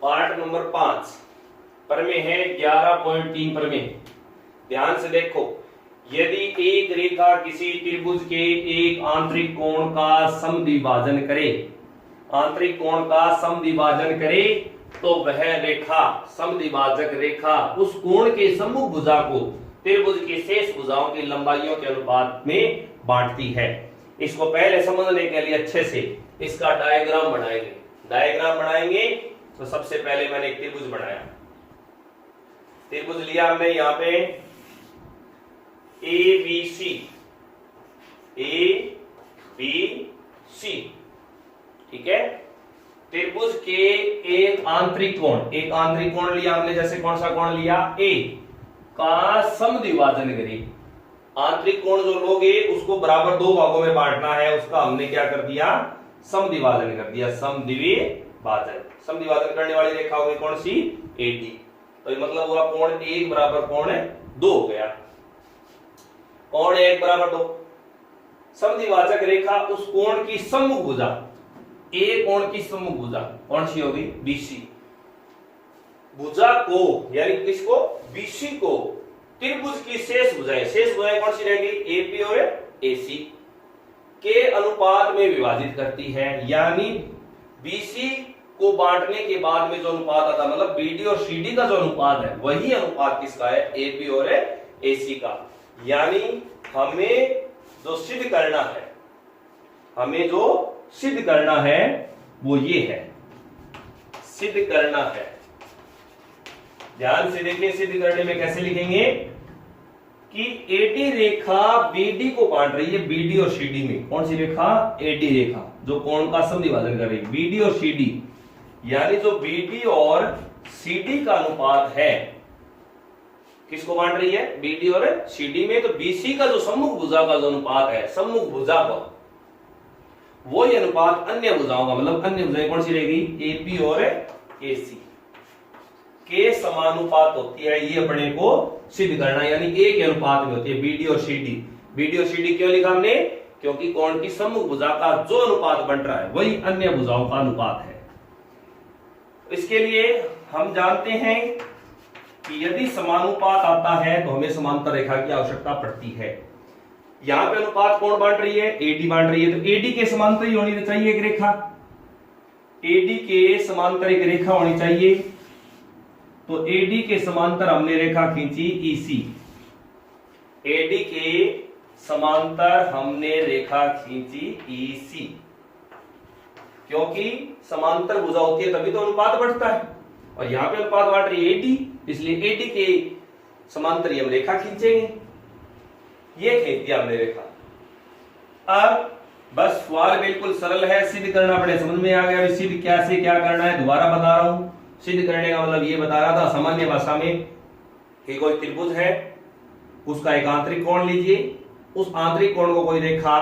Part number 5 प्रमेय है 11.3 प्रमेय। ध्यान से देखो, यदि एक रेखा किसी त्रिभुज के एक आंतरिक कोण का समद्विभाजन करे, आंतरिक कोण का समद्विभाजन करे, तो वह रेखा समद्विभाजक रेखा उस कोण के सम्मुख भुजा को त्रिभुज की शेष भुजाओं की लंबाइयों के अनुपात में बांटती है। इसको पहले समझने के लिए अच्छे से इसका डायग्राम बनाएंगे। डायग्राम बनाएंगे तो सबसे पहले मैंने एक त्रिभुज बनाया। त्रिभुज लिया हमने यहां पे ए बी सी, ठीक है। त्रिभुज के एक आंतरिक कोण लिया हमने, जैसे कौन सा कोण लिया, ए का समद्विभाजन करी। आंतरिक कोण जो लोगे उसको बराबर दो भागों में बांटना है, उसका हमने क्या कर दिया, समद्विभाजन कर दिया। समद्विभाजन करने वाली रेखा होगी कौन सी, एडी। तो ये मतलब हुआ कोण 1 बराबर कोण 2 हो गया। कोण 1 बराबर 2। समद्विभाजक रेखा उस कोण की सम्मुख भुजा, ए कोण की सम्मुख भुजा कौन सी होगी, बीसी। भुजा को यानी किसको, बीसी को त्रिभुज की शेष भुजाएं कौन सी रहेगी, एपी और एसी के अनुपात में विभाजित करती है। यानी बीसी को बांटने के बाद में जो अनुपात आता, मतलब बीडी और सीडी का जो अनुपात है, वही अनुपात किसका है, एपी और एसी का। यानी हमें जो सिद्ध करना है वो ये है, सिद्ध करना है। ध्यान से देखिए, सिद्ध करने में कैसे लिखेंगे कि एडी रेखा बीडी को बांट रही है, बीडी और सीडी में। कौन सी रेखा, एडी रेखा, जो कोण का समद्विभाजन कर रही है, बीडी और सीडी। यानी जो बीडी और सीडी का अनुपात है, किसको बांट रही है, बीडी और सीडी में। तो बीसी का जो सम्मुख भुजा का जो अनुपात है, सम्मुख भुजा का, वही अनुपात अन्य भुजाओं का, मतलब अन्य भुजाएं कौन सी रहेगी, एपी और एसी के समानुपात होती है। ये अपने को सिद्ध करना, यानी ए के अनुपात में होती है बीडी और सीडी। बीडी और सीडी क्यों लिखा हमने, क्योंकि कोण की सम्मुख भुजा का जो अनुपात बन रहा है वही अन्य भुजाओं का अनुपात है। इसके लिए हम जानते हैं कि यदि समानुपात आता है तो हमें समांतर रेखा की आवश्यकता पड़ती है। यहां पे अनुपात कौन बांट रही है, एडी बांट रही है, तो एडी के समांतर ही होनी चाहिए एक रेखा, एडी के समांतर एक रेखा होनी चाहिए। तो एडी के समांतर हमने रेखा खींची ईसी, एडी के समांतर हमने रेखा खींची ईसी, क्योंकि समांतर भुजा होती है तभी तो अनुपात बढ़ता है, और यहां पे अनुपात बांट रही है एडी, इसलिए एडी के समांतर ही हम रेखा खींचेंगे। ये खींच दिया हमने रेखा। अब बस सवाल बिल्कुल सरल है, सिद्ध करना पड़े, समझ में आ गया सिद्ध कैसे क्या करना है। दोबारा बता रहा हूं, सिद्ध करने का मतलब ये बता रहा था सामान्य भाषा में कि कोई त्रिभुज है, उसका एक आंतरिक कोण लीजिए, उस आंतरिक कोण को कोई रेखा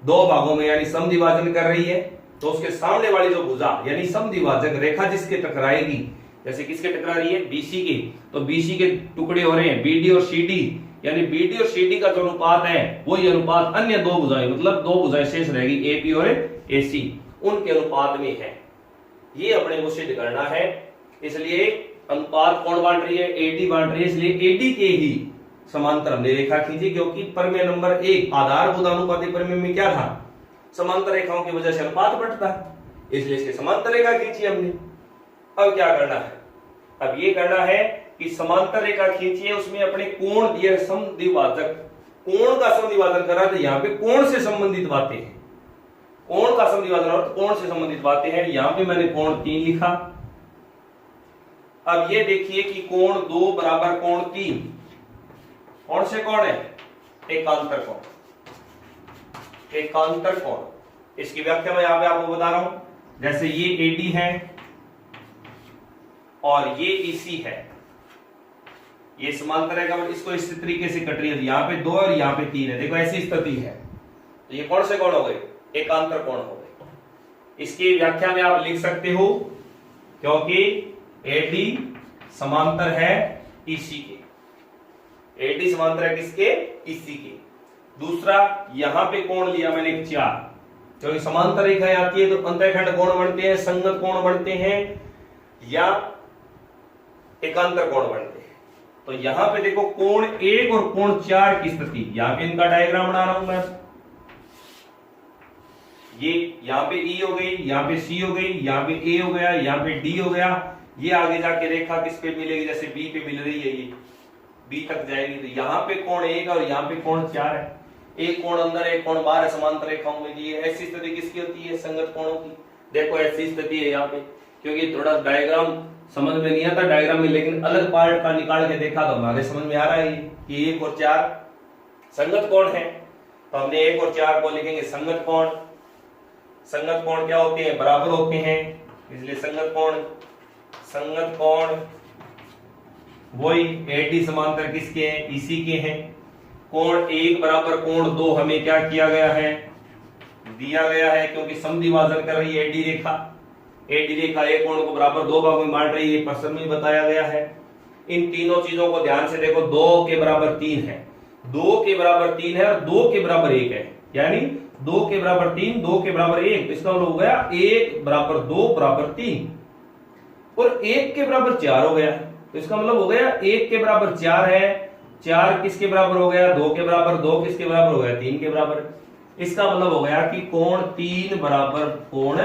दो भागों में यानी समद्विभाजन कर रही है, तो उसके सामने वाली जो भुजा यानी समद्विभाजक रेखा जिसके टकराएगी, जैसे किसके टकरा रही है, बीसी की, तो बीसी के टुकड़े हो रहे हैं बीडी और सीडी, यानी बीडी और सीडी का जो अनुपात है वही अनुपात अन्य दो भुजाएं, मतलब दो भुजाएं शेष रहेगी एपी और एसी, उनके अनुपात में है। ये अपने को सिद्ध करना है। इसलिए अनुपात कौन बांट रही है, एडी बांट रही है, इसलिए एडी के ही समांतर हमने रेखा खींची, क्योंकि प्रमेय नंबर 1 आधारभूत अनुपाती प्रमेय में क्या था, समांतर रेखाओं की वजह से अनुपात बढ़ता है, इसलिए इसके समांतर रेखा खींची हमने। अब क्या करना है, अब ये करना है कि समांतर रेखा खींची है, उसमें अपने कोण दिए, समद्विभाजक कोण का समद्विभाजन करा, तो यहाँ पे कोण से संबंधित बातें हैं, कोण का समद्विभाजन और कोण से संबंधित बातें हैं। यहां पे मैंने कोण 3 लिखा। अब ये देखिए कि कोण 2 बराबर कोण 3 कौन से कोण है, एकांतर कोण, एकांतर कोण। इसकी व्याख्या मैं यहां पे आपको बता रहा हूं, जैसे ये एडी है और ये ईसी है, ये समांतर है, इसको इस तरीके से कट रही है, यहां पे 2 और यहां पे 3 है, देखो ऐसी स्थिति है, तो ये कौन से कोण हो गए, एकांतर कोण हो गए। इसकी व्याख्या में आप लिख सकते हो, क्योंकि एडी समांतर है ईसी के, एडी समांतर है किसके, ईसी के। दूसरा यहां पे कोण लिया मैंने 4, क्योंकि समांतर रेखाएं आती है तो अंतःखंड कोण बनते हैं, संगत कोण बनते हैं, या एकांतर कोण बनते हैं। तो यहां पे देखो कोण 1 और कोण 4 की स्थिति, यहां पे इनका डायग्राम बना रहा हूं मैं। ये यहां पे E हो गई, यहां पे C हो गई, यहां पे A हो गया, यहां पे D हो गया। ये आगे जाके रेखा किस पे मिलेगी, जैसे B पे मिल रही है, ये B तक जाएगी। तो यहाँ पे कोण 1 और यहाँ पे कोण 4 है। एक कोण अंदर एक कोण बाहर है समांतर रेखाओं में। ये ऐसी स्थिति किसकी होती है, संगत कोणों की। देखो ऐसी स्थिति है यहाँ पे, क्योंकि थोड़ा डायग्राम समझ में नहीं आता डायग्राम में, लेकिन अलग पार्ट का निकाल के देखा तो हमारे समझ में आ रहा है कि 1 और 4 संगत कोण है। तो हमने 1 और 4 को लिखेंगे संगत कोण। संगत कोण क्या होते हैं, बराबर होते हैं, इसलिए संगत कोण वही AD समांतर किसके हैं, इसी के हैं। कोण 1 बराबर कोण 2 हमें क्या किया गया है, दिया गया है, क्योंकि समद्विभाजन कर रही है AD रेखा। AD रेखा एक कोण को बराबर 2 भागों में बांट रही है, प्रश्न में बताया गया है। इन तीनों चीजों को ध्यान से देखो, 2 के बराबर 3 है, 2 के बराबर 3 है और 2 के बराबर 1 है, यानी 2 के बराबर 3, 2 के बराबर 1। तो इसका मतलब हो गया 1 बराबर 2 बराबर 3 और 1 के बराबर 4 हो गया। तो इसका मतलब हो गया 1 के बराबर 4 है, 4 किसके बराबर हो गया, 2 के बराबर, 2 किसके बराबर हो गया, 3 के बराबर। इसका मतलब हो गया कि कोण 3 बराबर कोण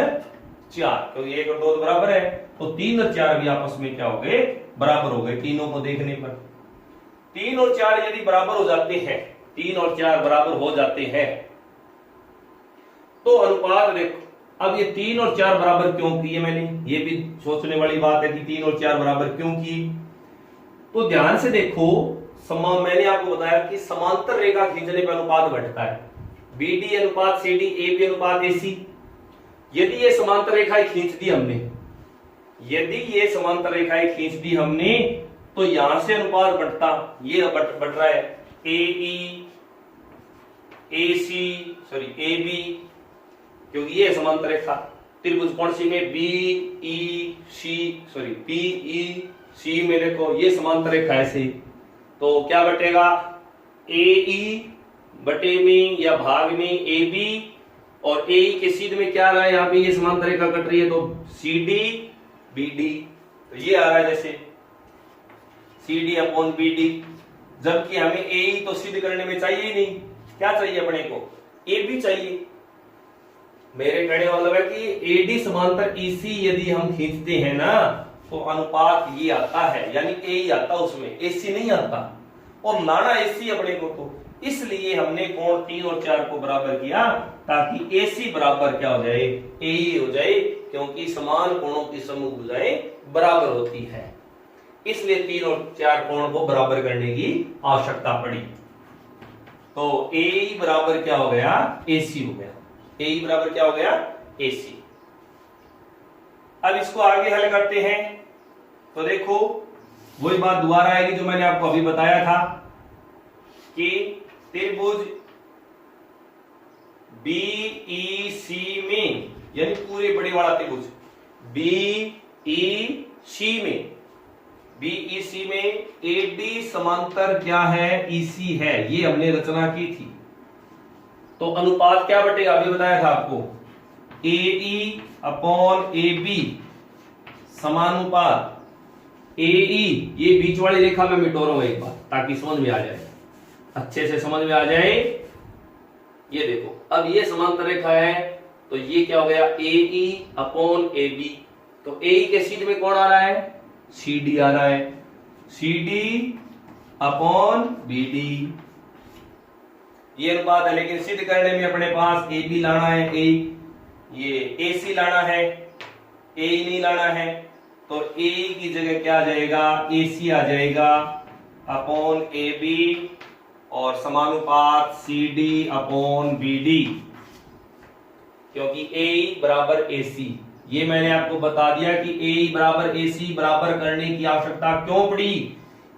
4, क्योंकि 1 और 2 बराबर है, तो 3 और 4 भी आपस में क्या हो गए, बराबर हो गए। तीनों को देखने पर 3 और 4 यदि बराबर हो जाते हैं, 3 और 4 बराबर हो जाते हैं, तो अनुपात देखो। अब ये 3 और 4 बराबर क्यों किए मैंने, ये भी सोचने वाली बात है कि 3 और 4 बराबर क्यों किए। तो ध्यान से देखो, मैंने आपको बताया कि समांतर रेखा खींचने पर अनुपात बढ़ता है, BD अनुपात CD, AB अनुपात AC। यदि ये समांतर रेखाएं खींच दी हमने, यदि ये समांतर रेखाएं खींच दी हमने, तो यहां से अनुपात बढ़ता, ये बढ़ रहा है AE, AC, सॉरी AB, क्योंकि ये समांतर रेखा त्रिभुज कौन सी में, BEC में देखो ये समांतर रेखा ऐसे, तो क्या बटेगा, AE बटे में या भाग में AB, और AE के सीध में क्या आ रहा है, यहाँ पे ये समांतर रेखा कट रही है, तो CD BD, तो ये आ रहा है जैसे CD अपॉन BD। जबकि हमें AE तो सिद्ध करने में चाहिए ही नहीं, क्या चाहिए अपने को, AB चाहिए। मेरे कहने का मतलब है कि AD समांतर EC यदि हम खींचते हैं ना, तो अनुपात ये आता है, यानी AE आता उसमें, AC नहीं आता, और लाना AC अपने को। तो इसलिए हमने कोण 3 और 4 को बराबर किया, ताकि AC बराबर क्या हो जाए, AE हो जाए, क्योंकि समान कोणों की समूह भुजाएं बराबर होती है। इसलिए 3 और 4 कोण को बराबर करने की आवश्यकता पड़ी। तो AE बराबर क्या हो गया, AC हो गया। AE बराबर क्या हो गया, AC। अब इसको आगे हल करते हैं, तो देखो वही बात दोबारा आएगी जो मैंने आपको अभी बताया था कि त्रिभुज BEC में, यानी पूरे बड़े वाला त्रिभुज BEC में AD समांतर क्या है, EC है, ये हमने रचना की थी। तो अनुपात क्या बटेगा, अभी बताया था आपको, AE अपॉन AB समानुपात AE, ये बीच वाली रेखा में मिटो रहा हूं एक बार ताकि समझ में आ जाए, अच्छे से समझ में आ जाए। ये देखो, अब ये समांतर रेखा है, तो ये क्या हो गया, AE अपॉन AB। तो AE के सीध में कौन आ रहा है, CD आ रहा है, CD अपॉन BD, ये अनुपात है। लेकिन सिद्ध करने में अपने पास AB लाना है, ये AC लाना है, AE नहीं लाना है, तो AE की जगह क्या आ जाएगा, AC आ जाएगा अपॉन AB, और समानुपात CD अपॉन BD, क्योंकि AE बराबर AC। ये मैंने आपको बता दिया कि AE बराबर AC बराबर करने की आवश्यकता क्यों पड़ी,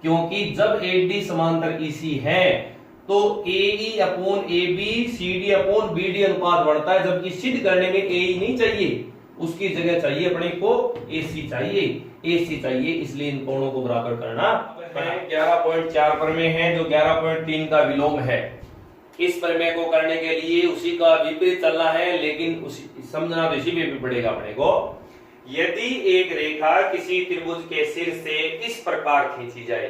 क्योंकि जब AD समांतर EC है तो AE upon AB, CD upon BD अनुपात बढ़ता है, जबकि सिद्ध करने में AE नहीं चाहिए, उसकी जगह चाहिए अपने को AC चाहिए, इसलिए इन कोणों को बराबर करना है। 11.4 प्रमेय है, जो 11.3 का विलोम है। इस प्रमेय को करने के लिए उसी का विपरीत चलना है, लेकिन उसी समझना तो इसी में भी पड़ेगा अपने को। यदि एक रेखा किसी त्रिभुज के शीर्ष से इस प्रकार खींची जाए,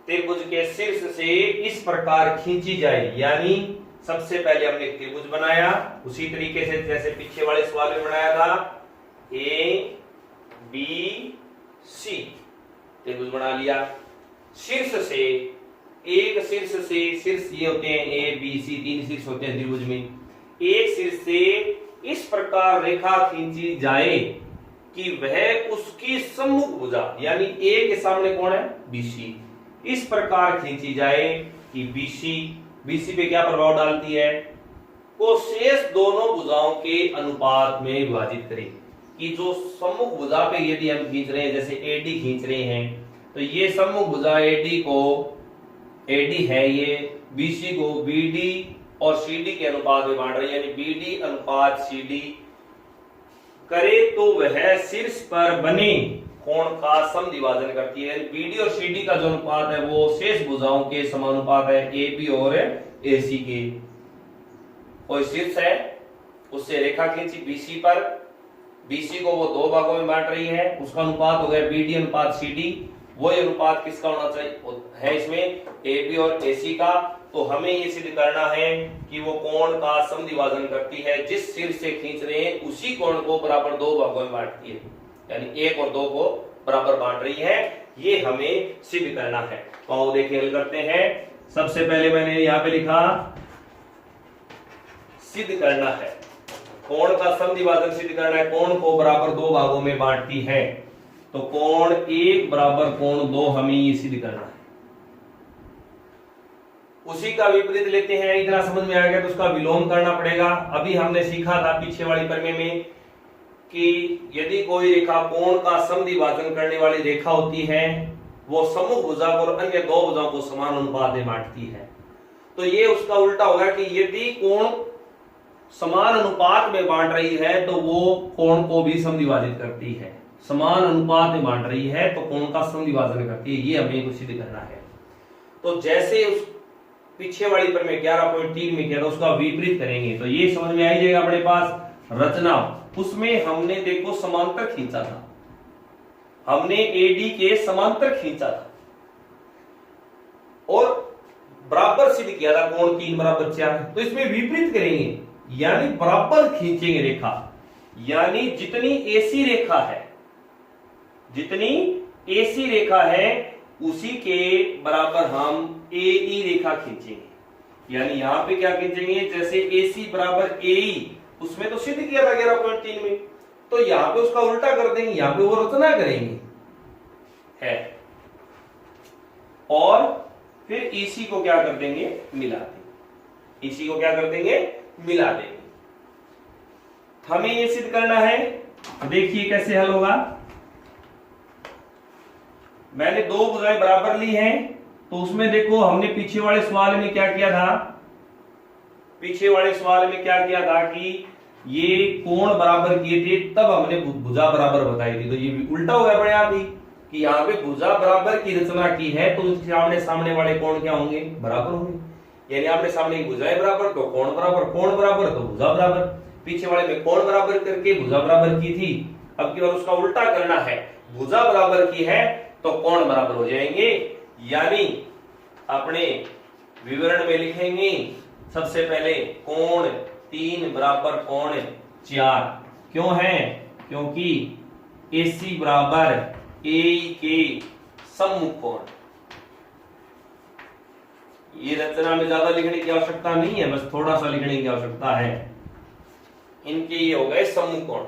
त्रिभुज के शीर्ष से इस प्रकार खींची जाए, यानी सबसे पहले हमने एक त्रिभुज बनाया उसी तरीके से जैसे पीछे वाले सवाल में बनाया था, ए बी सी त्रिभुज बना लिया। शीर्ष से, एक शीर्ष से, शीर्ष ये होते हैं ए बी सी, तीन शीर्ष होते हैं त्रिभुज में। एक शीर्ष से इस प्रकार रेखा खींची जाए कि वह उसकी सम्मुख भुजा, यानी ए के सामने कौन है, बीसी, इस प्रकार खींची जाए कि बीसी पे क्या प्रभाव डालती है, को शेष दोनों भुजाओं के अनुपात में विभाजित करे। कि जो सम्मुख भुजा पे यदि हम खींच रहे हैं, जैसे एडी खींच रहे हैं, तो ये सम्मुख भुजा एडी है, ये बीसी को बीडी और सीडी के अनुपात में बांट रही है, यानी बीडी अनुपात सीडी करे तो वह शीर्ष पर बने कोण का समद्विभाजन करती है। बीडी और सीडी का जो अनुपात है वो शेष भुजाओं के समानुपात है, ए बी और एसी के। कोई शीर्ष है, उससे रेखा खींची बीसी पर, बीसी को वो दो भागों में बांट रही है, उसका अनुपात हो गया बीडी अनुपात सीडी। वही अनुपात किसका होना चाहिए है इसमें, ए बी और एसी का। तो हमें ये सिद्ध करना है कि वो कोण का समद्विभाजन करती है, जिस शीर्ष से खींच रहे हैं उसी कोण को बराबर दो भागों में बांटती है, यानी एक और दो को बराबर बांट रही है। ये हमें सिद्ध करना है। तो आओ देखिए हल करते हैं। सबसे पहले मैंने यहाँ पे लिखा सिद्ध करना है, कोण का समद्विभाजन सिद्ध करना है, कोण को बराबर दो भागों में बांटती है। तो कोण एक बराबर कोण दो हमें ये सिद्ध करना है। उसी का विपरीत लेते हैं, इतना समझ में आ गया तो उसका विलोम करना पड़ेगा। अभी हमने सीखा था पीछे वाली प्रमेय में कि यदि कोई रेखा कोण का समद्विभाजन करने वाली रेखा होती है, वो सम्मुख भुजा और अन्य दो भुजाओं को समान अनुपात में बांटती है। तो ये उसका उल्टा होगा कि यदि कोण समान अनुपात में बांट रही है तो वो कोण को भी समद्विभाजित करती है। समान अनुपात में बांट रही है तो कोण का समद्विभाजन करती है। ये हमें कुछ सिद्ध करना है। तो जैसे उस पीछे वाली पर में 11.3 में किया था उसका विपरीत करेंगे तो ये समझ में आ जाएगा अपने पास। रचना, उसमें हमने देखो समांतर खींचा था, हमने एडी के समांतर खींचा था और बराबर सिद्ध किया था कोण 3 बराबर 4। तो इसमें विपरीत करेंगे, यानी बराबर खींचेंगे रेखा, यानी जितनी एसी रेखा है, जितनी एसी रेखा है उसी के बराबर हम एई रेखा खींचेंगे। यानी यहां पे क्या खींचेंगे, जैसे एसी बराबर एई, उसमें तो सिद्ध किया था 11.3 में, तो यहां पे उसका उल्टा कर देंगे, यहां पे वो रचना करेंगे है, और फिर इसी को क्या कर देंगे, मिला देंगे। इसी को क्या कर देंगे, मिला देंगे। हमें ये सिद्ध करना है। देखिए कैसे हल होगा। मैंने दो भुजाएं बराबर ली हैं, तो उसमें देखो हमने पीछे वाले सवाल में क्या किया था, पीछे वाले सवाल में क्या किया था कि ये कोण बराबर किए थे, तब हमने भुजा बराबर बताई थी। तो ये भी उल्टा हो गया अपने आप ही कि यहाँ पे भुजा बराबर की रचना की है तो उसके सामने वाले कोण क्या होंगे, बराबर होंगे। यानी आपने सामने भुजाएं बराबर तो कोण बराबर, कोण बराबर तो भुजा बराबर। पीछे वाले में कोण बराबर करके भुजा बराबर की थी, अब की बार उसका उल्टा करना है, भुजा बराबर की है तो कोण बराबर हो जाएंगे। यानी अपने विवरण में लिखेंगे सबसे पहले कोण 3 बराबर कोण 4। क्यों है, क्योंकि AC बराबर AE के सम्मुख कोण। ये रचना में ज्यादा लिखने की आवश्यकता नहीं है, बस थोड़ा सा लिखने की आवश्यकता है। इनके ये हो गए सम्मुख कोण।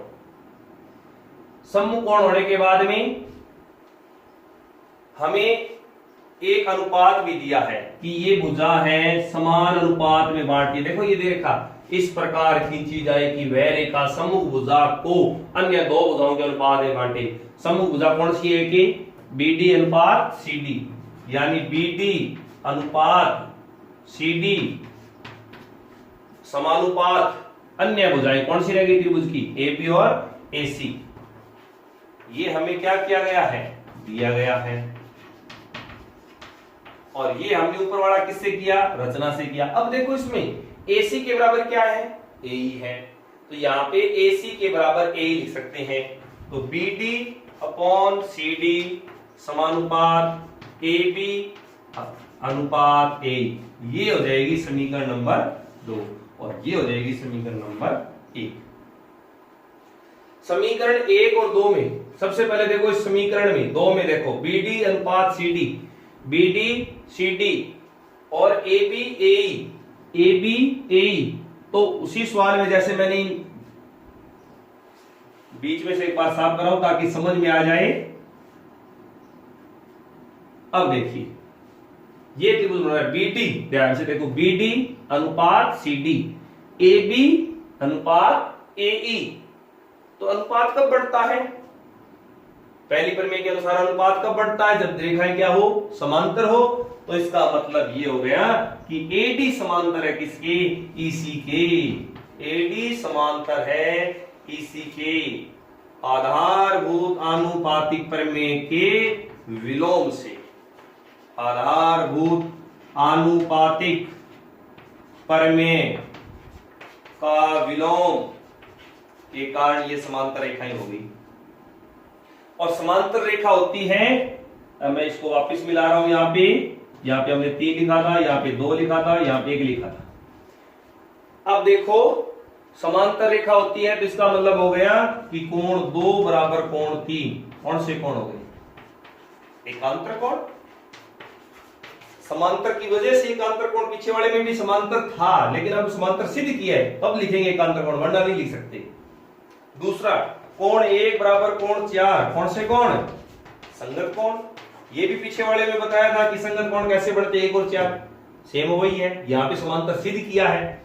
सम्मुख कोण होने के बाद में हमें एक अनुपात भी दिया है कि ये भुजा है समान अनुपात में बांटती है। देखो ये रेखा इस प्रकार खींची जाए कि वह रेखा सम्मुख भुजा को अन्य दो भुजाओं के अनुपात में बांटे। सम्मुख भुजा कौन सी है कि BD अनुपात CD, यानी BD अनुपात CD समानुपात अन्य भुजाएं कौन सी रहेगी त्रिभुज की, AB और AC। ये हमें क्या किया गया है, दिया गया है। और ये हमने ऊपर वाला किससे किया, रचना से किया। अब देखो इसमें AC के बराबर क्या है, AE है, तो यहाँ पे AC के बराबर A लिख सकते हैं। तो BD अपॉन CD समानुपात AB अनुपात A, ये हो जाएगी समीकरण नंबर 2 और ये हो जाएगी समीकरण नंबर 1। समीकरण 1 और 2 में सबसे पहले देखो, इस समीकरण में 2 में देखो BD अनुपात CD, BD CD और AB AE, AB AE। तो उसी सवाल में जैसे मैंने बीच में से एक बार साफ कराऊं ताकि समझ में आ जाए। अब देखिए ये त्रिभुज बना है BD, ध्यान से देखो BD अनुपात CD, AB अनुपात AE। तो अनुपात कब बढ़ता है? पहली प्रमेय के अनुसार अनुपात कब बढ़ता है? जब रेखाएं क्या हो? समांतर हो। तो इसका मतलब ये हो गया कि AD समांतर है किसके? EC के। AD समांतर है EC के आधारभूत आनुपातिक प्रमेय के विलोम से। आधारभूत आनुपातिक प्रमेय का विलोम के कारण ये समांतर रेखाएं होगी। और समांतर रेखा होती है, मैं इसको वापस मिला रहा हूं यहाँ पे हमने 3 लिखा था, यहाँ पे 2 लिखा था, यहाँ पे 1 लिखा था। अब देखो समांतर रेखा होती है तो इसका मतलब हो गया कि कोण 2 बराबर कोण 3। कौन से कोण हो गए? एकांतर कोण। समांतर की वजह से एकांतर कोण, पीछे वाले में भी समांतर था लेकिन अब समांतर सिद्ध किया है, तब लिखेंगे एकांतर कोण, वरना नहीं लिख सकते। दूसरा कोण 1 बराबर कोण 4। कौन से कोण? संगत कोण। ये भी पीछे वाले में बताया था कि संगत कोण कैसे बढ़ते 1 और 4, सेम वही है, यहां पे समांतर सिद्ध किया है।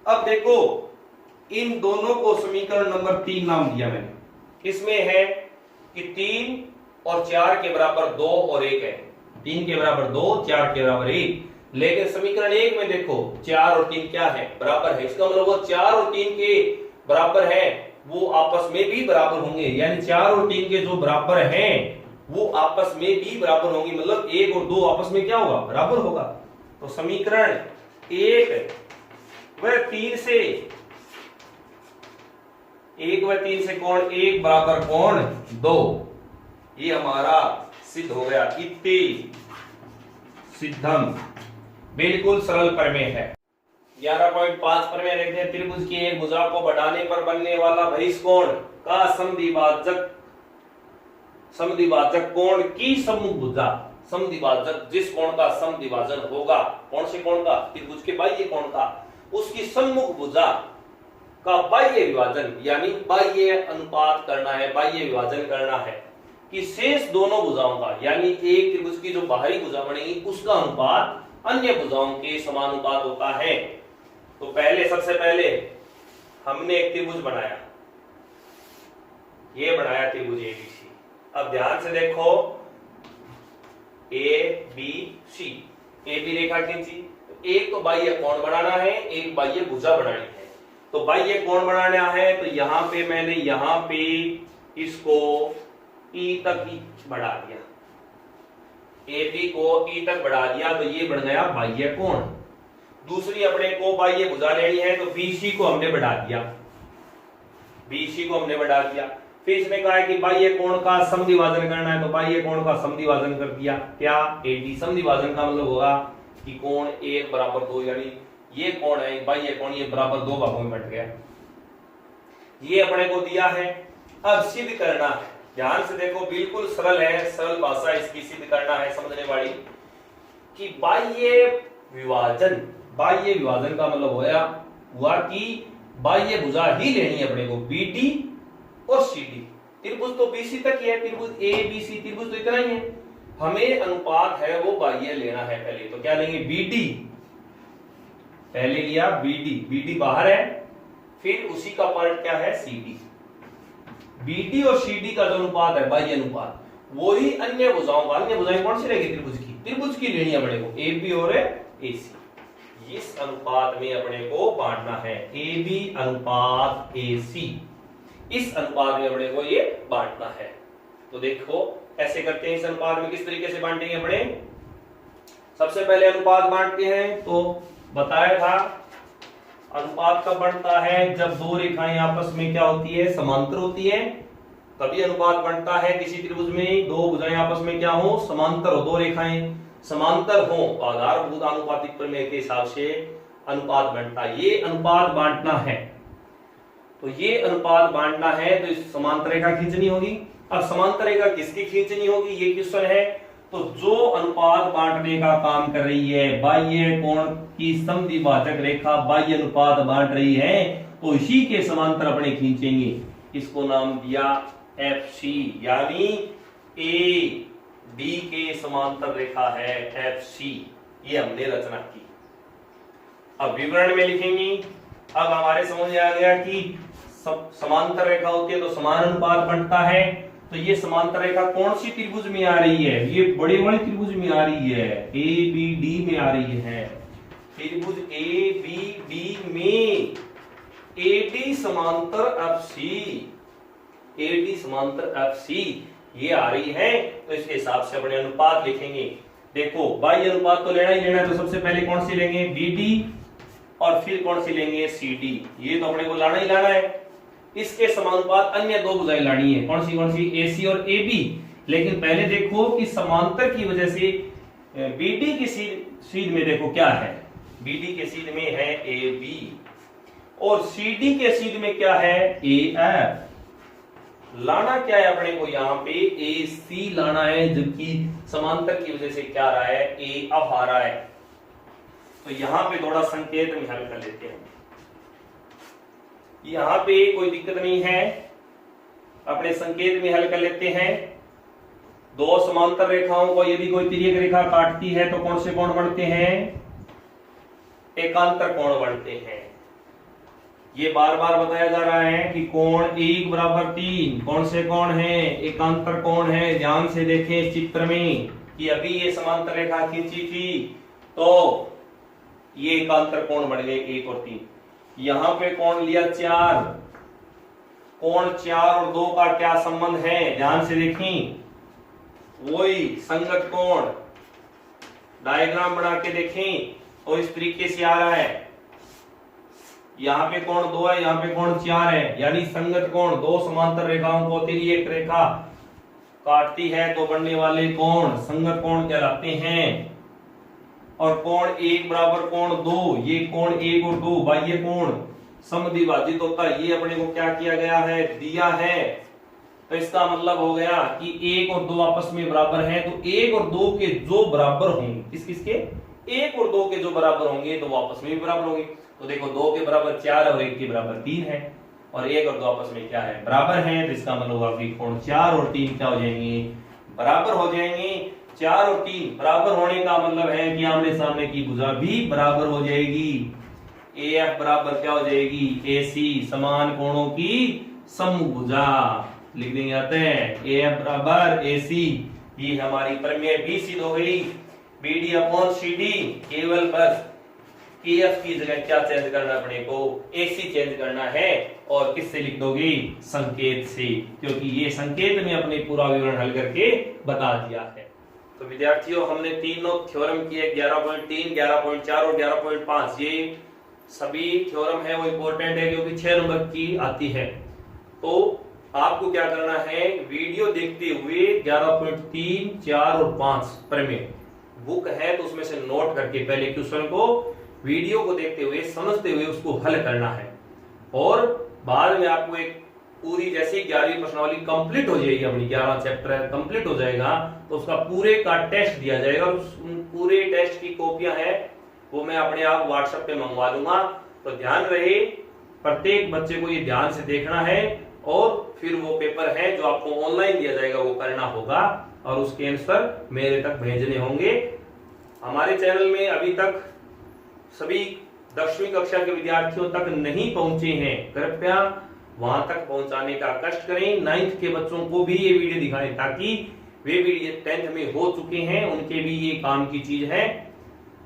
अब देखो इन दोनों को समीकरण नंबर 3 नाम दिया मैंने। इसमें है कि 3 और 4 के बराबर 2 और 1 है। 3 के बराबर 2, 4 के बराबर 1। लेकिन समीकरण 1 में देखो 4 और 3 क्या है? बराबर है। इसका मतलब वो 4 और 3 के बराबर है वो आपस में भी बराबर होंगे, यानी 4 और 3 के जो बराबर हैं वो आपस में भी बराबर होंगे, मतलब 1 और 2 आपस में क्या होगा? बराबर होगा। तो समीकरण 1 व 3 से 1 व 3 से कोण 1 बराबर कोण 2, ये हमारा सिद्ध हो गया। इति सिद्धम, बिल्कुल सरल प्रमेय है। 11.5 प्रमेय देखते हैं। त्रिभुज की एक भुजा को बढ़ाने पर बनने वाला बहिष्कोण का समद्विभाजक कोण की सम्मुख भुजा। समद्विभाजक जिस कोण का समद्विभाजन होगा, कौन से कोण का? त्रिभुज के बाह्य कोण का, उसकी सम्मुख भुजा का बाह्य विभाजन, यानी बाह्य अनुपात करना है, बाह्य विभाजन करना है कि शेष दोनों भुजाओं का, यानी एक त्रिभुज की जो बाहरी भुजा बनेगी उसका अनुपात अन्य भुजाओं के समानुपात होता है। तो सबसे पहले हमने एक त्रिभुज बनाया, ये बनाया त्रिभुज ABC। अब ध्यान से देखो ABC, AB रेखा खींची। एक तो बाह्य कोण बनाना है, एक बाह्य भुजा बनानी है। तो बाह्य कोण बनाना है तो यहां पे मैंने यहां पे इसको E तक ही बढ़ा दिया, AB को E तक बढ़ा दिया तो ये बन गया बाह्य कोण। दूसरी अपने को बाह्य भुजा लेनी है तो BC को हमने बढ़ा दिया, BC को हमने बढ़ा दिया। फिर इसने कहा है कि बाह्य कोण का समद्विभाजन करना है तो बाह्य कोण का समद्विभाजन कर दिया। क्या? AD। समद्विभाजन का मतलब होगा कि कोण 1 बराबर 2, यानी ये कोण है बाह्य कोण, ये बराबर 2 भागों में बट गया। ये अपने को दिया है। अब सिद्ध करना है, ध्यान से देखो, बिल्कुल सरल है, सरल भाषा इसकी सिद्ध करना है समझने वाली कि बाह्य विभाजन का मतलब हुआ कि बाह्य भुजा ही लेनी है अपने को, BD और CD। त्रिभुज तो BC तक ही है, त्रिभुज ABC, त्रिभुज तो इतना ही है। हमें अनुपात है वो बाह्य लेना है पहले। तो क्या लेंगे? BD पहले लिया, BD बाहर है, फिर उसी का पार्ट क्या है? CD। BD और CD का जो अनुपात है बाह्य अनुपात, वो ही अन्य भुजाओं का, अन्य भुजाएं कौन सी रहेगी? त्रिभुज की लेनी है अपने को, AB और AC। इस अनुपात में अपने को बांटना है, AB अनुपात AC, इस अनुपात में अपने को ये बांटना है। तो देखो ऐसे करते हैं, इस अनुपात में किस तरीके से बांटेंगे अपने? सबसे पहले अनुपात बांटते हैं तो बताया था अनुपात कब बढ़ता है? जब दो रेखाएं आपस में क्या होती है? समांतर होती है, तभी अनुपात बढ़ता है। किसी त्रिभुज में दो भुजाएं आपस में क्या हो? समांतर हो, दो रेखाएं समांतर हो, आधारभूत आनुपातिक प्रमेय के हिसाब से अनुपात बढ़ता है। ये अनुपात बांटना है, तो ये अनुपात बांटना है तो इस समांतर रेखा खींचनी होगी। अब समांतर रेखा किसकी खींचनी होगी, ये क्वेश्चन है। तो जो अनुपात बांटने का काम कर रही है, बाह्य कोण की समद्विभाजक रेखा बाह्य अनुपात बांट रही है, तो इसी के समांतर अपने खींचेंगे। इसको नाम दिया FC, यानी AD के समांतर रेखा है FC। ये हमने रचना की। अब विवरण में लिखेंगे। अब हमारे समझ में आ गया कि समांतर रेखा होती है तो समान अनुपात बढ़ता है। तो ये समांतर रेखा कौन सी त्रिभुज में आ रही है? ये बड़े बड़े त्रिभुज में आ रही है, ABD में आ रही है। त्रिभुज ABD में AD समांतर FC, AD समांतर FC ये आ रही है, तो इसके हिसाब से अपने अनुपात लिखेंगे। देखो बाह्य अनुपात तो लेना ही लेना है, तो सबसे पहले कौन सी लेंगे? BD, और फिर कौन सी लेंगे? CD। ये तो अपने को लाना ही लाना है। इसके समानुपात अन्य दो भुजाएं लानी है, कौन सी? AC और AB। लेकिन पहले देखो कि समांतर की वजह से BD की सीध में देखो क्या है? BD के सीध में है AB, और CD के सीध में क्या है? AF। लाना क्या है अपने को? यहाँ पे AC लाना है, जबकि समांतर की वजह से क्या आ रहा है? AF आ रहा है। तो यहाँ पे थोड़ा संकेत में हल कर लेते हैं। यहाँ पे कोई दिक्कत नहीं है, अपने संकेत में हल कर लेते हैं। दो समांतर रेखाओं को यदि कोई तिर्यक रेखा काटती है तो कौन से कोण बनते हैं? एकांतर कोण बनते हैं। ये बार बार बताया जा रहा है कि कोण 1 बराबर 3 कौन से कोण है? एकांतर कोण है। ध्यान से देखें चित्र में कि अभी ये समांतर रेखा खींची थी तो ये एकांतर कोण बन गए 1 और 3। यहां पे कोण लिया 4, कोण 4 और 2 का क्या संबंध है? ध्यान से देखें, वही संगत कोण। डायग्राम बना के देखें और इस तरीके से आ रहा है। यहाँ पे कोण 2 है, यहाँ पे कोण 4 है, यानी संगत कोण। दो समांतर रेखाओं को तिर्यक रेखा काटती है तो बनने वाले कोण संगत कोण कहलाते हैं। और कोण 1 बराबर कोण 2, ये कोण 1 और 2 बाह्य कोण समद्विभाजित होता है। ये अपने को क्या किया गया है? दिया है। तो इसका मतलब हो गया कि 1 और 2 आपस में बराबर हैं, तो 1 और 2 के जो बराबर होंगे, किसके? 1 और 2 के जो बराबर होंगे तो वो आपस में भी बराबर होंगे। तो देखो 2 के बराबर 4 और 1 के बराबर 3 है, और 1 और 2 आपस में क्या है? बराबर है। तो इसका मतलब होगा कि कोण 4 और 3 क्या हो जाएंगे? बराबर हो जाएंगे। 4 और 3 बराबर होने का मतलब है कि आमने सामने की भुजा भी बराबर हो जाएगी। AF बराबर क्या हो जाएगी? AC, समान कोणों की समभुजा। लिख देंगे आते हैं AF बराबर AC। ये हमारी प्रमेय भी सिद्ध हो गई। BD अपॉन CD, केवल बस AF की जगह क्या चेंज करना अपने को? AC चेंज करना है। और किससे लिख दोगे? संकेत से, क्योंकि ये संकेत में अपने पूरा विवरण हल करके बता दिया है। तो विद्यार्थियों हमने तीनों थ्योरम किए, 11.3, 11.4 और 11.5। ये सभी थ्योरम है वो इंपॉर्टेंट है क्योंकि 6 नंबर की आती है। तो आपको क्या करना है? वीडियो देखते हुए 11.3, 4 और 5 प्रमेय बुक है तो उसमें से नोट करके पहले क्वेश्चन को वीडियो को देखते हुए समझते हुए उसको हल करना है, और बाद में आपको एक पूरी जैसी 11वीं प्रश्नावली कंप्लीट हो जाएगी, अपनी 11 चैप्टर कंप्लीट हो जाएगा तो उसका पूरे का टेस्ट दिया जाएगा। उस पूरे टेस्ट की कॉपियां हैं वो मैं अपने आप व्हाट्सएप पे मंगवा दूंगा। तो ध्यान रहे, प्रत्येक बच्चे को ये ध्यान से देखना है, और फिर वो पेपर है जो आपको ऑनलाइन दिया जाएगा वो करना होगा, और उसके आंसर मेरे तक भेजने होंगे। हमारे चैनल में अभी तक सभी 10वीं कक्षा के विद्यार्थियों तक नहीं पहुंचे हैं, कृपया वहां तक पहुंचाने का कष्ट करें। 9th के बच्चों को भी ये वीडियो दिखाएं ताकि वे भी 10th में हो चुके हैं, उनके भी ये काम की चीज है।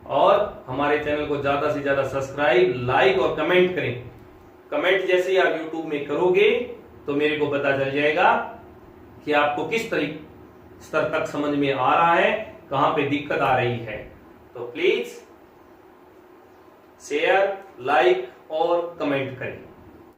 और हमारे चैनल को ज्यादा से ज्यादा सब्सक्राइब, लाइक और कमेंट करें। कमेंट जैसे आप यूट्यूब में करोगे तो मेरे को पता चल जाएगा कि आपको किस तरीके स्तर तक समझ में आ रहा है, कहां पे दिक्कत आ रही है। तो प्लीज शेयर, लाइक और कमेंट करें।